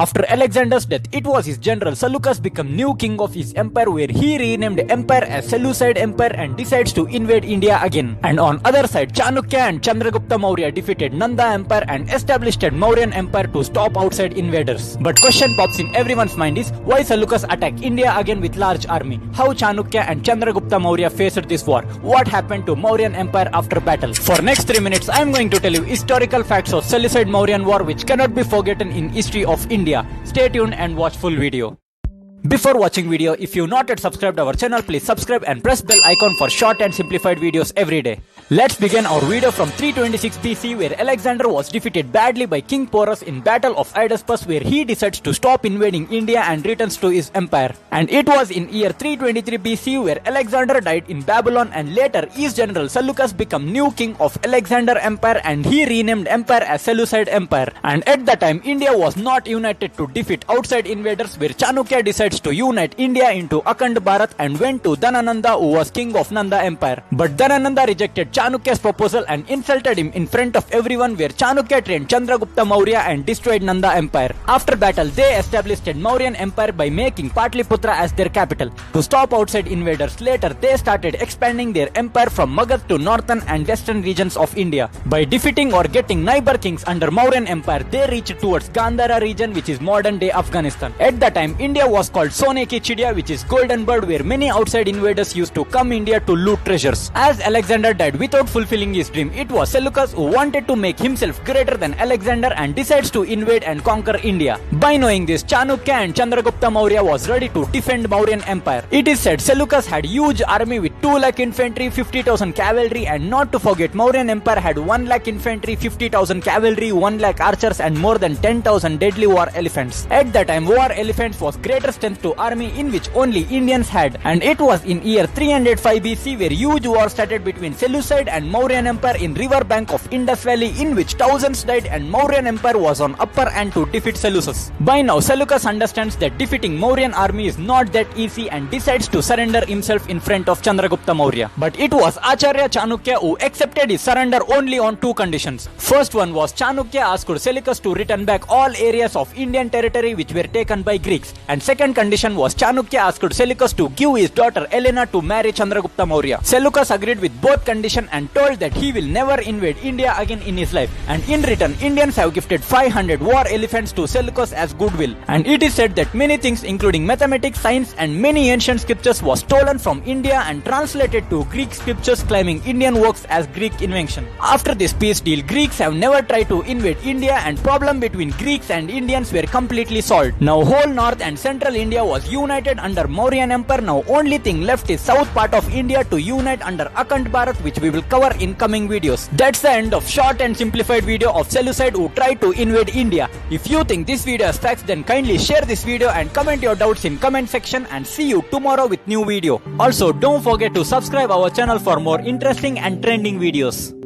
After Alexander's death, it was his general Seleucus become new king of his empire, where he renamed empire as Seleucid Empire and decides to invade India again. And on other side, Chanukya and Chandragupta Maurya defeated Nanda Empire and established a Mauryan Empire to stop outside invaders. But question pops in everyone's mind is, why Seleucus attack India again with large army? How Chanukya and Chandragupta Maurya faced this war? What happened to Mauryan Empire after battle? For next 3 minutes, I am going to tell you historical facts of Seleucid Mauryan war which cannot be forgotten in history of India. Stay tuned and watch full video. Before watching video, if you not yet subscribed our channel, please subscribe and press bell icon for short and simplified videos every day. Let's begin our video from 326 BC, where Alexander was defeated badly by King Porus in Battle of Hydaspes, where he decides to stop invading India and returns to his empire. And it was in year 323 BC where Alexander died in Babylon, and later his general Seleucus became new king of Alexander Empire and he renamed empire as Seleucid Empire. And at that time, India was not united to defeat outside invaders, where Chanukya decides to unite India into Akhand Bharat and went to Dhanananda, who was king of Nanda Empire. But Dhanananda rejected Chanukya's proposal and insulted him in front of everyone, where Chanukya trained Chandragupta Maurya and destroyed Nanda Empire. After battle, they established a Mauryan Empire by making Patliputra as their capital to stop outside invaders. Later, they started expanding their empire from Magad to northern and western regions of India. By defeating or getting neighbor kings under Mauryan Empire, they reached towards Gandhara region, which is modern day Afghanistan. At that time, India was called Sone Ki Chidiya, which is golden bird, where many outside invaders used to come India to loot treasures. As Alexander died without fulfilling his dream, it was Seleucus who wanted to make himself greater than Alexander and decides to invade and conquer India. By knowing this, Chanukya and Chandragupta Maurya was ready to defend Mauryan Empire. It is said Seleucus had huge army with 2 lakh infantry, 50,000 cavalry, and not to forget, Mauryan Empire had 1 lakh infantry, 50,000 cavalry, 1 lakh archers, and more than 10,000 deadly war elephants. At that time, war elephants was greater strength to army in which only Indians had. And it was in year 305 BC where huge war started between Seleucid and Mauryan Empire in river bank of Indus Valley, in which thousands died and Mauryan Empire was on upper hand to defeat Seleucus. By now, Seleucus understands that defeating Mauryan army is not that easy and decides to surrender himself in front of Chandragupta Maurya. But it was Acharya Chanukya who accepted his surrender only on 2 conditions. First one was Chanukya asked Seleucus to return back all areas of Indian territory which were taken by Greeks. And second condition was Chanukya asked Seleucus to give his daughter Helena to marry Chandragupta Maurya. Seleucus agreed with both conditions and told that he will never invade India again in his life. And in return, Indians have gifted 500 war elephants to Seleucus as goodwill. And it is said that many things, including mathematics, science, and many ancient scriptures, was stolen from India and translated to Greek scriptures, claiming Indian works as Greek invention. After this peace deal, Greeks have never tried to invade India, and problem between Greeks and Indians were completely solved. Now whole north and central India was united under Mauryan Empire. Now only thing left is south part of India to unite under Akhand Bharat, which we will cover in coming videos. That's the end of short and simplified video of Seleucid who tried to invade India. If you think this video has facts, then kindly share this video and comment your doubts in comment section, and see you tomorrow with new video. Also, don't forget to subscribe our channel for more interesting and trending videos.